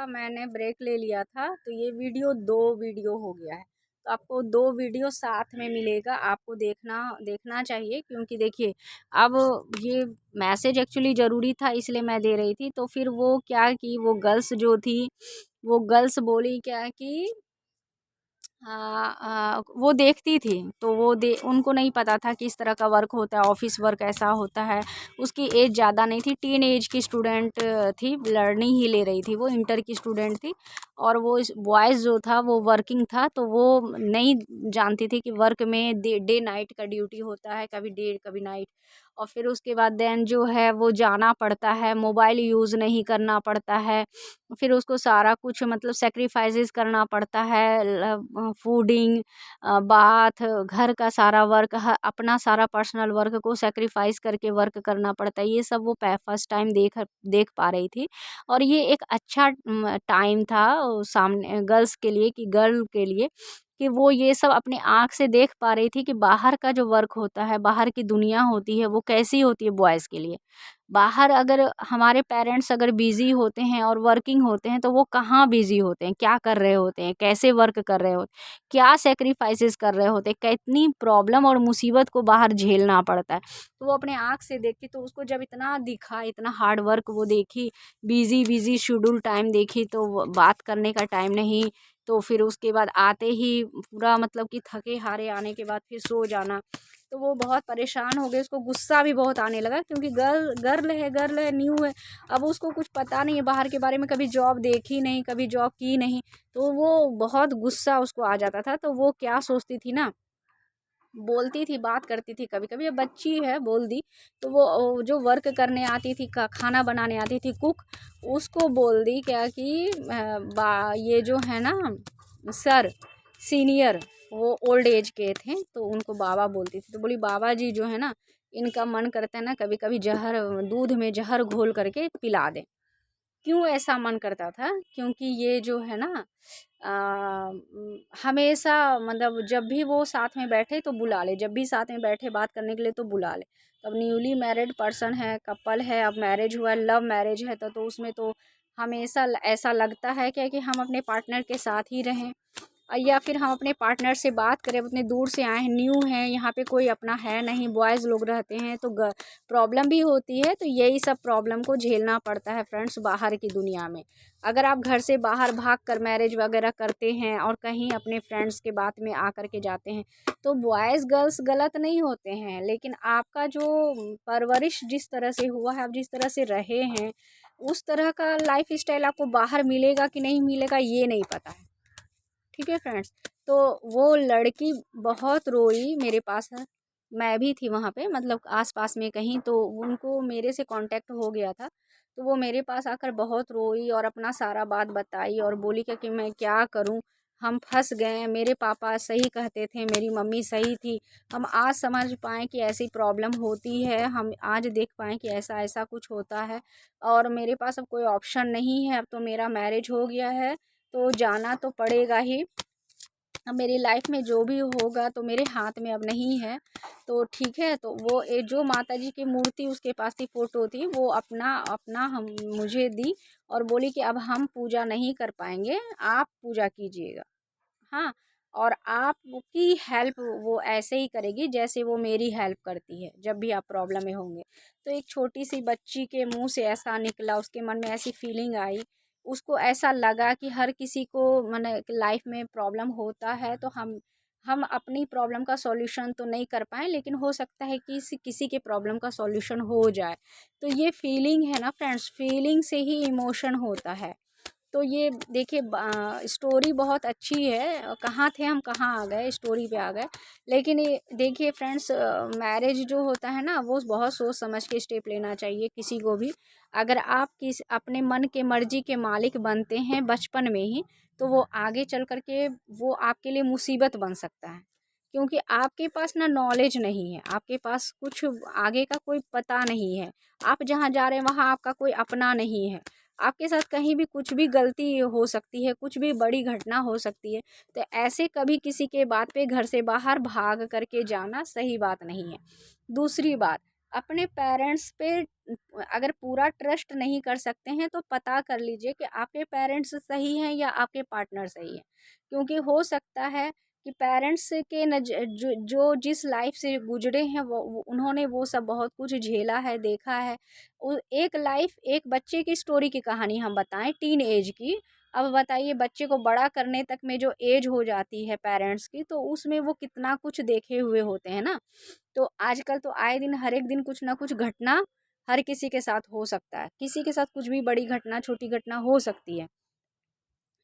का मैंने ब्रेक ले लिया था, तो ये वीडियो 2 वीडियो हो गया है। तो आपको 2 वीडियो साथ में मिलेगा, आपको देखना देखना चाहिए, क्योंकि देखिए अब ये मैसेज एक्चुअली ज़रूरी था इसलिए मैं दे रही थी। तो फिर वो क्या कि वो गर्ल्स जो थी, वो गर्ल्स बोली क्या कि वो देखती थी, तो उनको नहीं पता था कि इस तरह का वर्क होता है, ऑफिस वर्क ऐसा होता है। उसकी एज ज़्यादा नहीं थी, टीन एज की स्टूडेंट थी, लर्निंग ही ले रही थी, वो इंटर की स्टूडेंट थी। और वो इस बॉयज़ जो था वो वर्किंग था, तो वो नहीं जानती थी कि वर्क में डे नाइट का ड्यूटी होता है, कभी डे कभी नाइट। और फिर उसके बाद देन जो है वो जाना पड़ता है, मोबाइल यूज़ नहीं करना पड़ता है, फिर उसको सारा कुछ मतलब सैक्रिफाइसेस करना पड़ता है, फूडिंग, बाथ, घर का सारा वर्क, अपना सारा पर्सनल वर्क को सैक्रिफाइस करके वर्क करना पड़ता है। ये सब वो फर्स्ट टाइम देख पा रही थी। और ये एक अच्छा टाइम था सामने गर्ल्स के लिए, कि गर्ल के लिए, कि वो ये सब अपने आँख से देख पा रही थी कि बाहर का जो वर्क होता है, बाहर की दुनिया होती है, वो कैसी होती है बॉयज़ के लिए। बाहर अगर हमारे पेरेंट्स अगर बिज़ी होते हैं और वर्किंग होते हैं, तो वो कहाँ बिज़ी होते हैं, क्या कर रहे होते हैं, कैसे वर्क कर रहे होते हैं, क्या सैक्रिफाइसेस कर रहे होते हैं, कितनी प्रॉब्लम और मुसीबत को बाहर झेलना पड़ता है। तो वो अपने आँख से देखती, तो उसको जब इतना दिखा, इतना हार्ड वर्क वो देखी, बिज़ी शेड्यूल टाइम देखी, तो वो बात करने का टाइम नहीं। तो फिर उसके बाद आते ही पूरा मतलब कि थके हारे आने के बाद फिर सो जाना। तो वो बहुत परेशान हो गई, उसको गुस्सा भी बहुत आने लगा, क्योंकि गर्ल है, न्यू है। अब उसको कुछ पता नहीं है बाहर के बारे में, कभी जॉब देखी नहीं, कभी जॉब की नहीं। तो वो बहुत गुस्सा उसको आ जाता था। तो वो क्या सोचती थी ना, बोलती थी, बात करती थी, कभी कभी अब बच्ची है बोल दी। तो वो जो वर्क करने आती थी, खाना बनाने आती थी, कुक, उसको बोल दी क्या कि ये जो है ना सर, सीनियर, वो ओल्ड एज के थे, तो उनको बाबा बोलती थी। तो बोली बाबा जी जो है ना, इनका मन करता है ना कभी कभी जहर, दूध में जहर घोल करके पिला दें। क्यों ऐसा मन करता था? क्योंकि ये जो है ना हमेशा मतलब जब भी वो साथ में बैठे तो बुला ले, जब भी साथ में बैठे बात करने के लिए तो बुला ले। अब न्यूली मैरिड पर्सन है, कपल है, अब मैरिज हुआ है, लव मैरिज है, तो उसमें तो हमेशा ऐसा लगता है क्या कि हम अपने पार्टनर के साथ ही रहें, या फिर हम अपने पार्टनर से बात करें। उतने दूर से आए हैं, न्यू हैं, यहाँ पे कोई अपना है नहीं, बॉयज़ लोग रहते हैं, तो प्रॉब्लम भी होती है। तो यही सब प्रॉब्लम को झेलना पड़ता है फ्रेंड्स बाहर की दुनिया में। अगर आप घर से बाहर भाग कर मैरिज वगैरह करते हैं और कहीं अपने फ्रेंड्स के बात में आ कर के जाते हैं, तो बॉयज़ गर्ल्स गलत नहीं होते हैं, लेकिन आपका जो परवरिश जिस तरह से हुआ है, आप जिस तरह से रहे हैं, उस तरह का लाइफ स्टाइल आपको बाहर मिलेगा कि नहीं मिलेगा ये नहीं पता है। ठीक है फ्रेंड्स। तो वो लड़की बहुत रोई मेरे पास है, मैं भी थी वहाँ पे, मतलब आसपास में कहीं, तो उनको मेरे से कांटेक्ट हो गया था। तो वो मेरे पास आकर बहुत रोई और अपना सारा बात बताई और बोली क्या कि मैं क्या करूँ, हम फंस गए हैं, मेरे पापा सही कहते थे, मेरी मम्मी सही थी, हम आज समझ पाएँ कि ऐसी प्रॉब्लम होती है, हम आज देख पाएँ कि ऐसा ऐसा कुछ होता है, और मेरे पास अब कोई ऑप्शन नहीं है, अब तो मेरा मैरिज हो गया है, तो जाना तो पड़ेगा ही। अब मेरी लाइफ में जो भी होगा तो मेरे हाथ में अब नहीं है। तो ठीक है, तो वो जो माता जी की मूर्ति उसके पास थी, फ़ोटो थी, वो अपना अपना हम मुझे दी और बोली कि अब हम पूजा नहीं कर पाएंगे, आप पूजा कीजिएगा। हाँ, और आपकी हेल्प वो ऐसे ही करेगी जैसे वो मेरी हेल्प करती है जब भी आप प्रॉब्लम में होंगे। तो एक छोटी सी बच्ची के मुंह से ऐसा निकला, उसके मन में ऐसी फीलिंग आई, उसको ऐसा लगा कि हर किसी को माने लाइफ में प्रॉब्लम होता है, तो हम अपनी प्रॉब्लम का सॉल्यूशन तो नहीं कर पाए, लेकिन हो सकता है कि किसी के प्रॉब्लम का सॉल्यूशन हो जाए। तो ये फीलिंग है ना फ्रेंड्स, फीलिंग से ही इमोशन होता है। तो ये देखिए स्टोरी बहुत अच्छी है, कहाँ थे हम कहाँ आ गए, स्टोरी पे आ गए। लेकिन ये देखिए फ्रेंड्स, मैरिज जो होता है ना, वो बहुत सोच समझ के स्टेप लेना चाहिए किसी को भी। अगर आप अपने मन के मर्जी के मालिक बनते हैं बचपन में ही, तो वो आगे चल कर के वो आपके लिए मुसीबत बन सकता है, क्योंकि आपके पास ना नॉलेज नहीं है, आपके पास कुछ आगे का कोई पता नहीं है, आप जहाँ जा रहे हैं वहाँ आपका कोई अपना नहीं है, आपके साथ कहीं भी कुछ भी गलती हो सकती है, कुछ भी बड़ी घटना हो सकती है। तो ऐसे कभी किसी के बात पे घर से बाहर भाग करके जाना सही बात नहीं है। दूसरी बात, अपने पेरेंट्स पे अगर पूरा ट्रस्ट नहीं कर सकते हैं तो पता कर लीजिए कि आपके पेरेंट्स सही हैं या आपके पार्टनर सही है। क्योंकि हो सकता है कि पेरेंट्स के जो जिस लाइफ से गुजरे हैं वो उन्होंने वो सब बहुत कुछ झेला है, देखा है। एक लाइफ, एक बच्चे की स्टोरी की कहानी हम बताएं टीन एज की। अब बताइए, बच्चे को बड़ा करने तक में जो एज हो जाती है पेरेंट्स की, तो उसमें वो कितना कुछ देखे हुए होते हैं ना। तो आजकल तो आए दिन हर एक दिन कुछ ना कुछ घटना हर किसी के साथ हो सकता है, किसी के साथ कुछ भी बड़ी घटना छोटी घटना हो सकती है।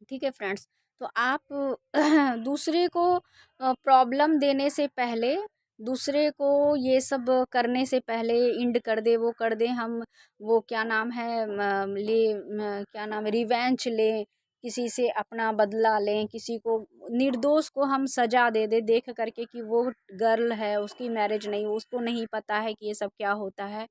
ठीक है फ्रेंड्स, तो आप दूसरे को प्रॉब्लम देने से पहले, दूसरे को ये सब करने से पहले, इंड कर दे वो कर दे, हम वो क्या नाम है क्या नाम है, रिवेंज लें, किसी से अपना बदला लें, किसी को निर्दोष को हम सजा दे दे देख करके कि वो गर्ल है, उसकी मैरिज नहीं, उसको नहीं पता है कि ये सब क्या होता है।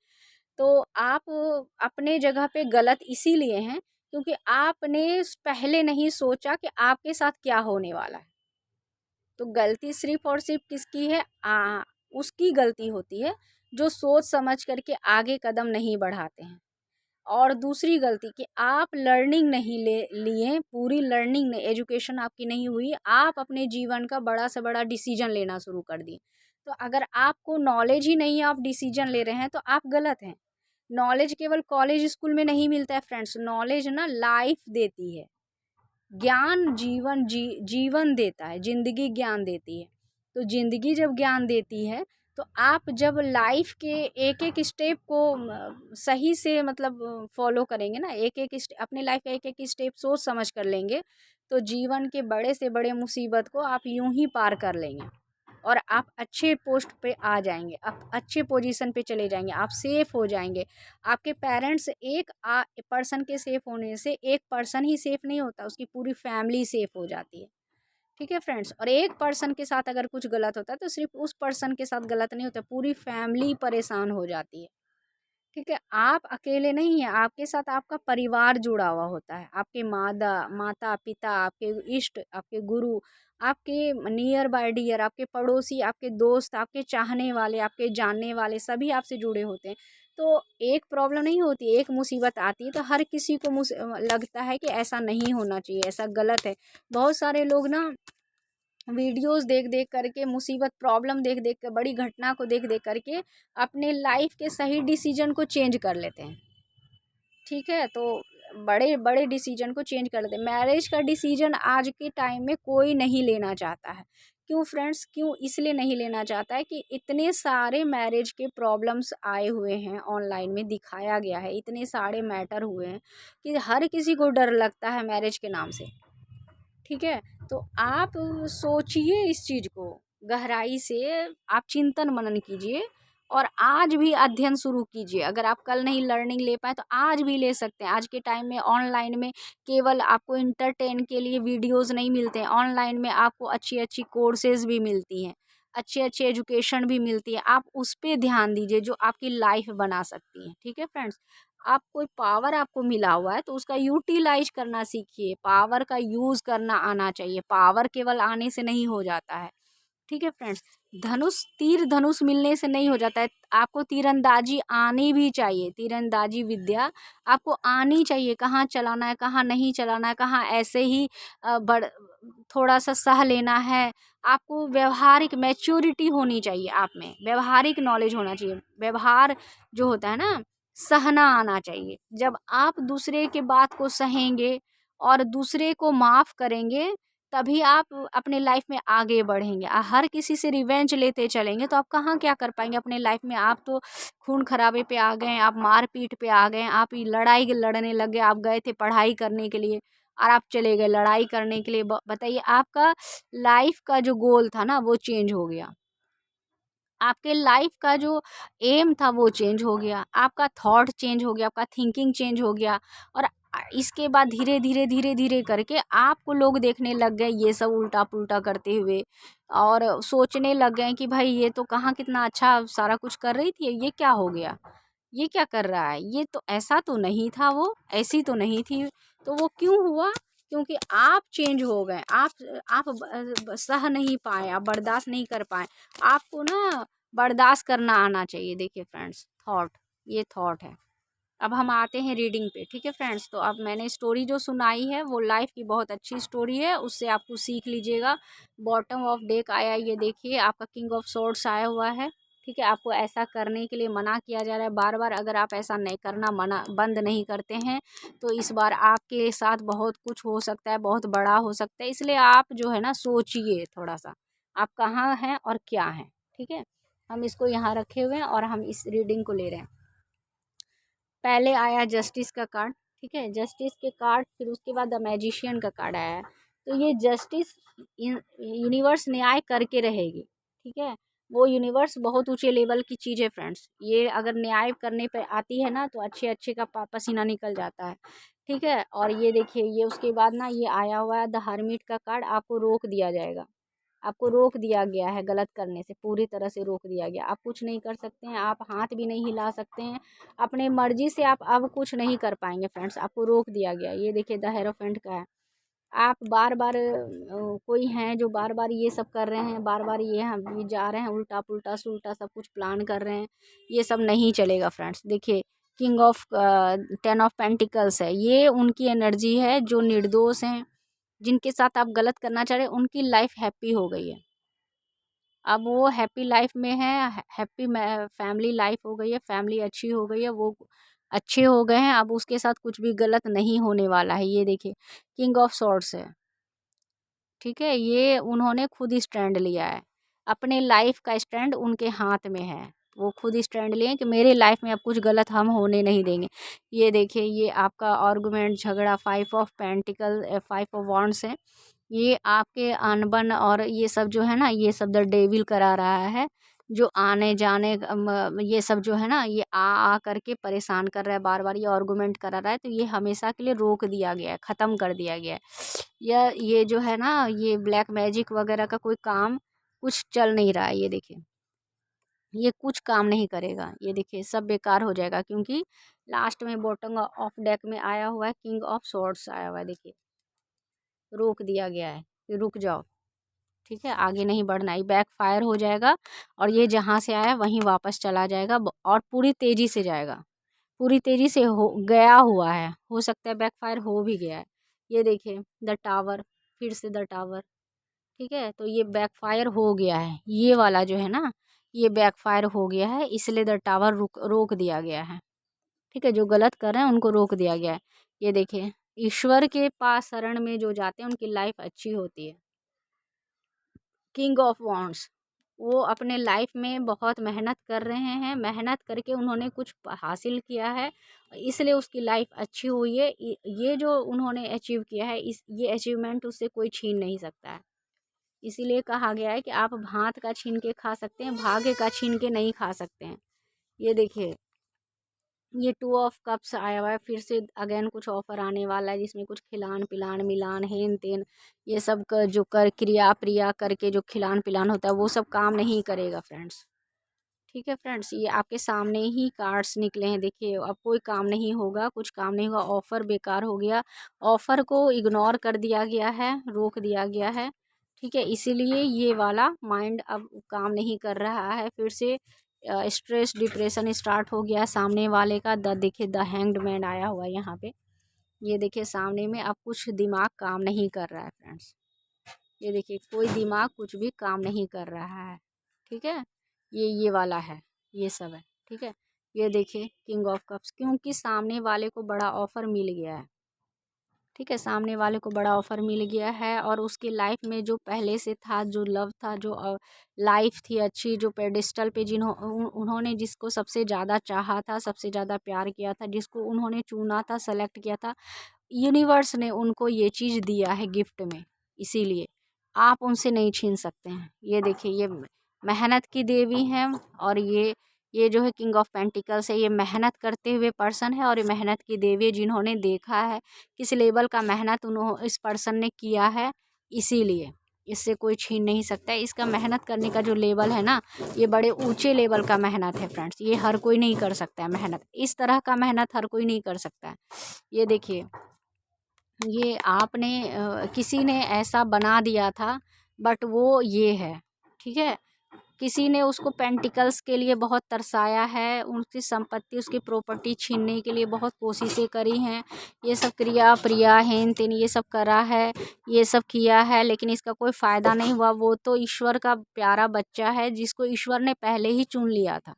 तो आप अपने जगह पे गलत इसीलिए हैं क्योंकि आपने पहले नहीं सोचा कि आपके साथ क्या होने वाला है। तो गलती सिर्फ और सिर्फ किसकी है? उसकी गलती होती है जो सोच समझ करके आगे कदम नहीं बढ़ाते हैं। और दूसरी गलती कि आप लर्निंग नहीं ले लिए, पूरी लर्निंग नहीं, एजुकेशन आपकी नहीं हुई, आप अपने जीवन का बड़ा से बड़ा डिसीजन लेना शुरू कर दिए। तो अगर आपको नॉलेज ही नहीं है, आप डिसीजन ले रहे हैं, तो आप गलत हैं। नॉलेज केवल कॉलेज स्कूल में नहीं मिलता है फ्रेंड्स, नॉलेज ना लाइफ देती है। ज्ञान जीवन देता है, ज़िंदगी ज्ञान देती है। तो ज़िंदगी जब ज्ञान देती है, तो आप जब लाइफ के एक एक स्टेप को सही से मतलब फॉलो करेंगे ना, एक एक अपने लाइफ का एक एक स्टेप सोच समझ कर लेंगे, तो जीवन के बड़े से बड़े मुसीबत को आप यूं ही पार कर लेंगे और आप अच्छे पोस्ट पे आ जाएंगे, आप अच्छे पोजीशन पे चले जाएंगे, आप सेफ हो जाएंगे। आपके पेरेंट्स एक पर्सन के सेफ होने से एक पर्सन ही सेफ नहीं होता, उसकी पूरी फैमिली सेफ हो जाती है। ठीक है फ्रेंड्स, और एक पर्सन के साथ अगर कुछ गलत होता है तो सिर्फ उस पर्सन के साथ गलत नहीं होता, पूरी फैमिली परेशान हो जाती है। ठीक है, आप अकेले नहीं हैं, आपके साथ आपका परिवार जुड़ा हुआ होता है, आपके माता पिता, आपके इष्ट, आपके गुरु, आपके नियर बाय डियर, आपके पड़ोसी, आपके दोस्त, आपके चाहने वाले, आपके जानने वाले, सभी आपसे जुड़े होते हैं। तो एक प्रॉब्लम नहीं होती, एक मुसीबत आती है तो हर किसी को लगता है कि ऐसा नहीं होना चाहिए, ऐसा गलत है। बहुत सारे लोग ना वीडियोस देख देख करके, मुसीबत प्रॉब्लम देख देख कर, बड़ी घटना को देख देख करके अपने लाइफ के सही डिसीजन को चेंज कर लेते हैं। ठीक है, तो बड़े बड़े डिसीजन को चेंज कर लेते हैं। मैरिज का डिसीजन आज के टाइम में कोई नहीं लेना चाहता है। क्यों फ्रेंड्स? क्यों इसलिए नहीं लेना चाहता है कि इतने सारे मैरिज के प्रॉब्लम्स आए हुए हैं, ऑनलाइन में दिखाया गया है, इतने सारे मैटर हुए हैं कि हर किसी को डर लगता है मैरिज के नाम से। ठीक है, तो आप सोचिए इस चीज़ को गहराई से, आप चिंतन मनन कीजिए और आज भी अध्ययन शुरू कीजिए। अगर आप कल नहीं लर्निंग ले पाए तो आज भी ले सकते हैं। आज के टाइम में ऑनलाइन में केवल आपको इंटरटेन के लिए वीडियोस नहीं मिलते हैं, ऑनलाइन में आपको अच्छी अच्छी कोर्सेज भी मिलती हैं, अच्छी अच्छी एजुकेशन भी मिलती है। आप उस पर ध्यान दीजिए जो आपकी लाइफ बना सकती है। ठीक है फ्रेंड्स, आप कोई पावर आपको मिला हुआ है तो उसका यूटिलाइज करना सीखिए, पावर का यूज़ करना आना चाहिए, पावर केवल आने से नहीं हो जाता है। ठीक है फ्रेंड्स, तीर धनुष मिलने से नहीं हो जाता है, आपको तीरंदाजी आनी भी चाहिए, तीरंदाजी विद्या आपको आनी चाहिए, कहाँ चलाना है, कहाँ नहीं चलाना है, कहाँ ऐसे ही थोड़ा सा सह लेना है। आपको व्यवहारिक मैच्योरिटी होनी चाहिए, आप में व्यवहारिक नॉलेज होना चाहिए, व्यवहार जो होता है ना, सहना आना चाहिए। जब आप दूसरे के बात को सहेंगे और दूसरे को माफ़ करेंगे, तभी आप अपने लाइफ में आगे बढ़ेंगे। हर किसी से रिवेंज लेते चलेंगे तो आप कहाँ क्या कर पाएंगे अपने लाइफ में। आप तो खून खराबे पे आ गए, आप मारपीट पे आ गए, आप ये लड़ाई लड़ने लग गए। आप गए थे पढ़ाई करने के लिए और आप चले गए लड़ाई करने के लिए। बताइए, आपका लाइफ का जो गोल था ना वो चेंज हो गया, आपके लाइफ का जो एम था वो चेंज हो गया, आपका थॉट चेंज हो गया, आपका थिंकिंग चेंज हो गया। और इसके बाद धीरे धीरे धीरे धीरे करके आपको लोग देखने लग गए ये सब उल्टा पुल्टा करते हुए, और सोचने लग गए कि भाई ये तो कहाँ कितना अच्छा सारा कुछ कर रही थी, ये क्या हो गया, ये क्या कर रहा है, ये तो ऐसा तो नहीं था, वो ऐसी तो नहीं थी। तो वो क्यों हुआ? क्योंकि आप चेंज हो गए, आप सह नहीं पाए, आप बर्दाश्त नहीं कर पाए। आपको ना बर्दाश्त करना आना चाहिए। देखिए फ्रेंड्स, थॉट, ये थॉट है। अब हम आते हैं रीडिंग पे। ठीक है फ्रेंड्स, तो अब मैंने स्टोरी जो सुनाई है वो लाइफ की बहुत अच्छी स्टोरी है, उससे आपको सीख लीजिएगा। बॉटम ऑफ डेक आया, ये देखिए आपका किंग ऑफ सोर्ड्स आया हुआ है। ठीक है, आपको ऐसा करने के लिए मना किया जा रहा है बार बार। अगर आप ऐसा नहीं करना मना बंद नहीं करते हैं तो इस बार आपके साथ बहुत कुछ हो सकता है, बहुत बड़ा हो सकता है। इसलिए आप जो है ना सोचिए थोड़ा सा, आप कहाँ हैं और क्या हैं। ठीक है, हम इसको यहाँ रखे हुए हैं और हम इस रीडिंग को ले रहे हैं। पहले आया जस्टिस का कार्ड। ठीक है, जस्टिस के कार्ड, फिर उसके बाद द मैजिशियन का कार्ड आया है। तो ये जस्टिस, यूनिवर्स न्याय करके रहेगी। ठीक है, वो यूनिवर्स बहुत ऊंचे लेवल की चीज़ है फ्रेंड्स। ये अगर न्याय करने पे आती है ना तो अच्छे अच्छे का पसीना निकल जाता है। ठीक है, और ये देखिए, ये उसके बाद ना ये आया हुआ है द हर्मिट का कार्ड। आपको रोक दिया जाएगा, आपको रोक दिया गया है गलत करने से, पूरी तरह से रोक दिया गया। आप कुछ नहीं कर सकते हैं, आप हाथ भी नहीं हिला सकते हैं, अपने मर्जी से आप अब कुछ नहीं कर पाएंगे फ्रेंड्स, आपको रोक दिया गया। ये देखिए द हेरोफेंट का है। आप बार बार कोई हैं जो बार बार ये सब कर रहे हैं, बार बार ये हम ये जा रहे हैं उल्टा पुल्टा सुल्टा सब कुछ प्लान कर रहे हैं, ये सब नहीं चलेगा फ्रेंड्स। देखिए किंग ऑफ 10 ऑफ पेंटिकल्स है, ये उनकी एनर्जी है जो निर्दोष हैं, जिनके साथ आप गलत करना चाह रहे हैं उनकी लाइफ हैप्पी हो गई है। अब वो हैप्पी लाइफ में है, हैप्पी फैमिली लाइफ हो गई है, फैमिली अच्छी हो गई है, वो अच्छे हो गए हैं। अब उसके साथ कुछ भी गलत नहीं होने वाला है। ये देखिए किंग ऑफ सॉर्ड्स है। ठीक है, ये उन्होंने खुद स्टैंड लिया है, अपने लाइफ का स्टैंड उनके हाथ में है। वो खुद स्टैंड लिए कि मेरे लाइफ में अब कुछ गलत हम होने नहीं देंगे। ये देखिए, ये आपका आर्गुमेंट, झगड़ा, 5 ऑफ पेंटिकल, 5 ऑफ वॉन्ड्स है। ये आपके अनबन और ये सब जो है ना, ये सब द डेविल करा रहा है, जो आने जाने ये सब जो है ना, ये आ करके परेशान कर रहा है, बार बार ये आर्गुमेंट करा रहा है। तो ये हमेशा के लिए रोक दिया गया है, ख़त्म कर दिया गया है। ये जो है ना, ये ब्लैक मैजिक वगैरह का कोई काम कुछ चल नहीं रहा है। ये देखिए, ये कुछ काम नहीं करेगा। ये देखिए सब बेकार हो जाएगा, क्योंकि लास्ट में बॉटम ऑफ डेक में आया हुआ है किंग ऑफ सॉर्ड्स आया हुआ है। देखिए रोक दिया गया है कि रुक जाओ। ठीक है, आगे नहीं बढ़ना, ये बैक फायर हो जाएगा और ये जहाँ से आया वहीं वापस चला जाएगा और पूरी तेज़ी से जाएगा, पूरी तेज़ी से हो गया हुआ है, हो सकता है बैक फायर हो भी गया है। ये देखिए द टावर, फिर से द टावर। ठीक है, तो ये बैक फायर हो गया है, ये वाला जो है ना, ये बैक फायर हो गया है, इसलिए द टावर रोक दिया गया है। ठीक है, जो गलत कर रहे हैं उनको रोक दिया गया है। ये देखिए, ईश्वर के पास शरण में जो जाते हैं उनकी लाइफ अच्छी होती है। किंग ऑफ वॉन्ड्स, वो अपने लाइफ में बहुत मेहनत कर रहे हैं, मेहनत करके उन्होंने कुछ हासिल किया है, इसलिए उसकी लाइफ अच्छी हुई है। ये जो उन्होंने अचीव किया है, इस ये अचीवमेंट उससे कोई छीन नहीं सकता है। इसीलिए कहा गया है कि आप भात का छीन के खा सकते हैं, भाग्य का छीन के नहीं खा सकते हैं। ये देखिए, ये 2 ऑफ कप्स आया हुआ है, फिर से अगेन कुछ ऑफर आने वाला है जिसमें कुछ खिलान पिलान मिलान हेन तेन, ये सब का जो कर क्रिया प्रिया करके जो खिलान पिलान होता है वो सब काम नहीं करेगा फ्रेंड्स। ठीक है फ्रेंड्स, ये आपके सामने ही कार्ड्स निकले हैं। देखिए अब कोई काम नहीं होगा, कुछ काम नहीं होगा, ऑफ़र बेकार हो गया, ऑफ़र को इग्नोर कर दिया गया है, रोक दिया गया है। ठीक है, इसीलिए ये वाला माइंड अब काम नहीं कर रहा है। फिर से स्ट्रेस डिप्रेशन स्टार्ट हो गया सामने वाले का। देखिए द हैंग्ड मैन आया हुआ है यहाँ पे। ये देखिए सामने में अब कुछ दिमाग काम नहीं कर रहा है फ्रेंड्स। ये देखिए कोई दिमाग कुछ भी काम नहीं कर रहा है। ठीक है, ये वाला है, ये सब है। ठीक है, ये देखिए किंग ऑफ कप्स, क्योंकि सामने वाले को बड़ा ऑफर मिल गया है। ठीक है, सामने वाले को बड़ा ऑफर मिल गया है और उसके लाइफ में जो पहले से था, जो लव था, जो लाइफ थी अच्छी, जो पेडिस्टल पे उन्होंने जिसको सबसे ज़्यादा चाहा था, सबसे ज़्यादा प्यार किया था, जिसको उन्होंने चुना था, सेलेक्ट किया था, यूनिवर्स ने उनको ये चीज़ दिया है गिफ्ट में। इसीलिए आप उनसे नहीं छीन सकते हैं। ये देखिए, ये मेहनत की देवी हैं और ये जो है किंग ऑफ पेंटिकल्स है, ये मेहनत करते हुए पर्सन है और ये मेहनत की देवी है, जिन्होंने देखा है किस लेवल का मेहनत इस पर्सन ने किया है। इसीलिए इससे कोई छीन नहीं सकता है। इसका मेहनत करने का जो लेवल है ना, ये बड़े ऊंचे लेवल का मेहनत है फ्रेंड्स। ये हर कोई नहीं कर सकता है मेहनत, इस तरह का मेहनत हर कोई नहीं कर सकता है। ये देखिए, ये आपने किसी ने ऐसा बना दिया था, बट वो ये है। ठीक है, किसी ने उसको पेंटिकल्स के लिए बहुत तरसाया है, उसकी संपत्ति, उसकी प्रॉपर्टी छीनने के लिए बहुत कोशिशें करी हैं। ये सब क्रिया प्रिया हेन तेन ये सब करा है, ये सब किया है, लेकिन इसका कोई फ़ायदा नहीं हुआ। वो तो ईश्वर का प्यारा बच्चा है जिसको ईश्वर ने पहले ही चुन लिया था,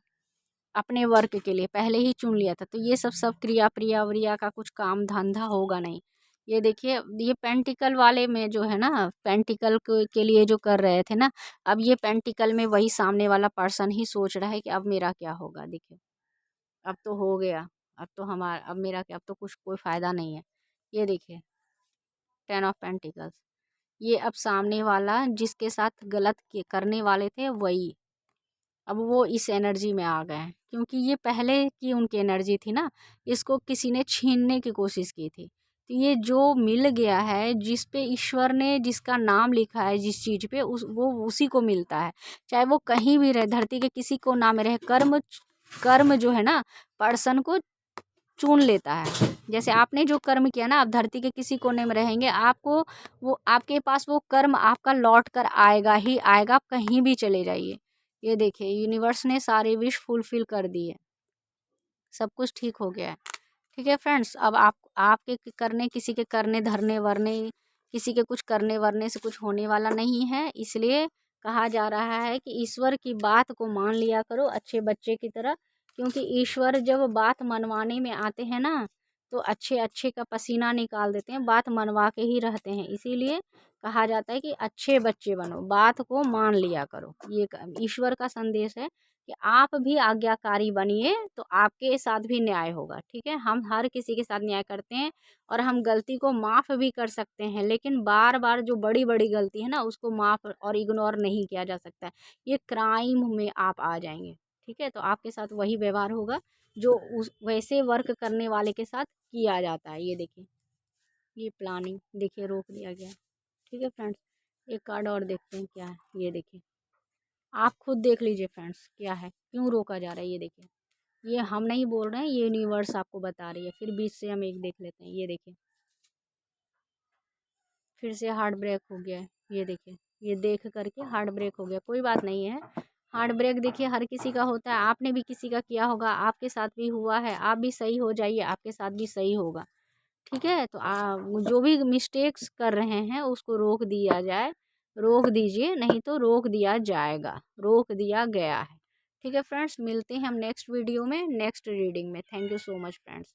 अपने वर्क के लिए पहले ही चुन लिया था। तो ये सब क्रिया प्रिया व्रिया का कुछ काम धंधा होगा नहीं। ये देखिए, ये पेंटिकल वाले में जो है ना, पेंटिकल के लिए जो कर रहे थे ना, अब ये पेंटिकल में वही सामने वाला पर्सन ही सोच रहा है कि अब मेरा क्या होगा। देखिए, अब तो हो गया, अब तो हमारा, अब मेरा क्या, अब तो कुछ कोई फ़ायदा नहीं है। ये देखिए, 10 ऑफ पेंटिकल्स, ये अब सामने वाला जिसके साथ गलत करने वाले थे वही अब वो इस एनर्जी में आ गए हैं, क्योंकि ये पहले की उनकी एनर्जी थी ना, इसको किसी ने छीनने की कोशिश की थी। तो ये जो मिल गया है, जिस पे ईश्वर ने जिसका नाम लिखा है, जिस चीज़ पे वो उसी को मिलता है, चाहे वो कहीं भी रहे, धरती के किसी कोना में रहे। कर्म कर्म जो है ना, पर्सन को चुन लेता है। जैसे आपने जो कर्म किया ना, आप धरती के किसी कोने में रहेंगे, आपको वो, आपके पास वो कर्म आपका लौट कर आएगा ही आएगा, आप कहीं भी चले जाइए। ये देखिए, यूनिवर्स ने सारे विश फुलफिल कर दिए, सब कुछ ठीक हो गया है। ठीक है फ्रेंड्स, अब आपके करने, किसी के करने धरने वरने, किसी के कुछ करने वरने से कुछ होने वाला नहीं है। इसलिए कहा जा रहा है कि ईश्वर की बात को मान लिया करो अच्छे बच्चे की तरह, क्योंकि ईश्वर जब बात मनवाने में आते हैं ना, तो अच्छे अच्छे का पसीना निकाल देते हैं, बात मनवा के ही रहते हैं। इसीलिए कहा जाता है कि अच्छे बच्चे बनो, बात को मान लिया करो। ये ईश्वर का संदेश है कि आप भी आज्ञाकारी बनिए, तो आपके साथ भी न्याय होगा। ठीक है, हम हर किसी के साथ न्याय करते हैं, और हम गलती को माफ़ भी कर सकते हैं, लेकिन बार बार जो बड़ी बड़ी गलती है ना, उसको माफ़ और इग्नोर नहीं किया जा सकता है। ये क्राइम में आप आ जाएंगे। ठीक है, तो आपके साथ वही व्यवहार होगा जो उस वैसे वर्क करने वाले के साथ किया जाता है। ये देखिए, ये प्लानिंग देखिए रोक दिया गया। ठीक है फ्रेंड्स, एक कार्ड और देखते हैं क्या है। ये देखिए, आप खुद देख लीजिए फ्रेंड्स, क्या है, क्यों रोका जा रहा है। ये देखिए, ये हम नहीं बोल रहे हैं, ये यूनिवर्स आपको बता रही है। फिर बीच से हम एक देख लेते हैं। ये देखिए, फिर से हार्ट ब्रेक हो गया है। ये देखिए, ये देख करके हार्ट ब्रेक हो गया। कोई बात नहीं है, हार्ट ब्रेक देखिए हर किसी का होता है, आपने भी किसी का किया होगा, आपके साथ भी हुआ है। आप भी सही हो जाइए, आपके साथ भी सही होगा। ठीक है, तो जो भी मिस्टेक्स कर रहे हैं उसको रोक दिया जाए, रोक दीजिए, नहीं तो रोक दिया जाएगा, रोक दिया गया है। ठीक है फ्रेंड्स, मिलते हैं हम नेक्स्ट वीडियो में, नेक्स्ट रीडिंग में। Thank you so much friends.